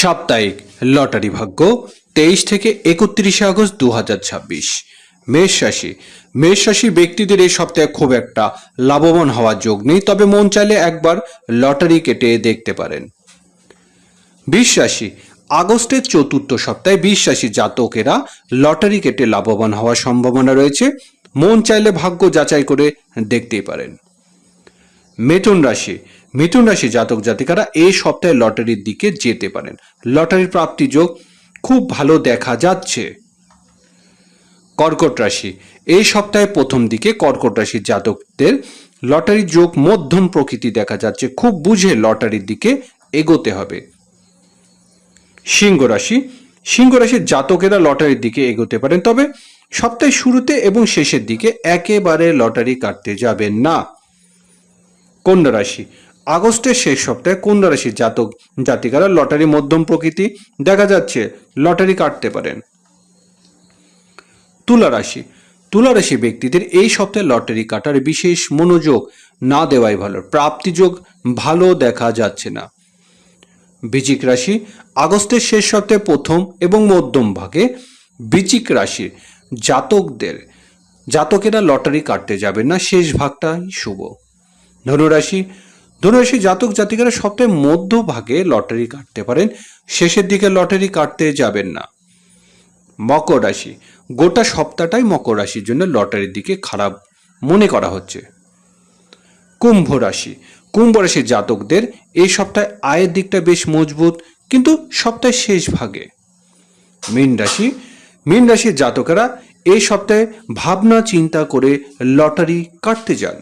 সাপ্তাহিক লটারি ভাগ্য 23 থেকে 31 আগস্ট 2026। মেষ রাশি। মেষ রাশি ব্যক্তিদের এই সপ্তাহে খুব একটা লাভবান হওয়ার যোগ নেই, তবে মন চাইলে একবার লটারি কেটে দেখতে পারেন। বৃষ রাশি। আগস্টের চতুর্থ সপ্তাহে বৃষ রাশি জাতকেরা লটারি কেটে লাভবান হওয়ার সম্ভাবনা রয়েছে। মন চাইলে ভাগ্য যাচাই করে দেখতেই পারেন। মিথুন রাশি। মিথুন রাশি জাতক জাতিকারা এই সপ্তাহে লটারির দিকে যেতে পারেন। লটারির প্রাপ্তি যোগ খুব ভালো দেখা যাচ্ছে। কর্কট রাশি। এই সপ্তাহে প্রথম দিকে কর্কট রাশির জাতকদের লটারি যোগ মধ্যম প্রকৃতি দেখা যাচ্ছে, খুব বুঝে লটারির দিকে এগোতে হবে। সিংহ রাশি। সিংহ রাশির জাতকেরা লটারির দিকে এগোতে পারেন, তবে সপ্তাহের শুরুতে এবং শেষের দিকে একেবারে লটারি কাটতে যাবেন না। কন্যা রাশি। আগস্টের শেষ সপ্তাহে কন্যা রাশির জাতক জাতিকারা লটারি মধ্যম প্রকৃতি দেখা যাচ্ছে, লটারি কাটতে পারেন। তুলা রাশি। তুলা রাশি ব্যক্তিদের এই সপ্তাহে লটারি কাটার বিশেষ মনোযোগ না দেওয়াই ভালো, প্রাপ্তি যোগ ভালো দেখা যাচ্ছে না। বৃশ্চিক রাশি। আগস্টের শেষ সপ্তাহে প্রথম এবং মধ্যম ভাগে বৃশ্চিক রাশির জাতকেরা লটারি কাটতে যাবেন না, শেষ ভাগটাই শুভ। ধনুরাশি। ধনুরাশি জাতক জাতিকারা সপ্তাহের মধ্য ভাগে লটারি কাটতে পারেন, শেষের দিকে লটারি কাটতে যাবেন না। মকর রাশি। গোটা সপ্তাহটাই মকর রাশির জন্য লটারির দিকে খারাপ মনে করা হচ্ছে। কুম্ভ রাশি। কুম্ভ রাশির জাতকদের এই সপ্তাহে আয়ের দিকটা বেশ মজবুত, কিন্তু সপ্তাহের শেষ ভাগে। মীন রাশি। মীন রাশির জাতকেরা এই সপ্তাহে ভাবনা চিন্তা করে লটারি কাটতে যান।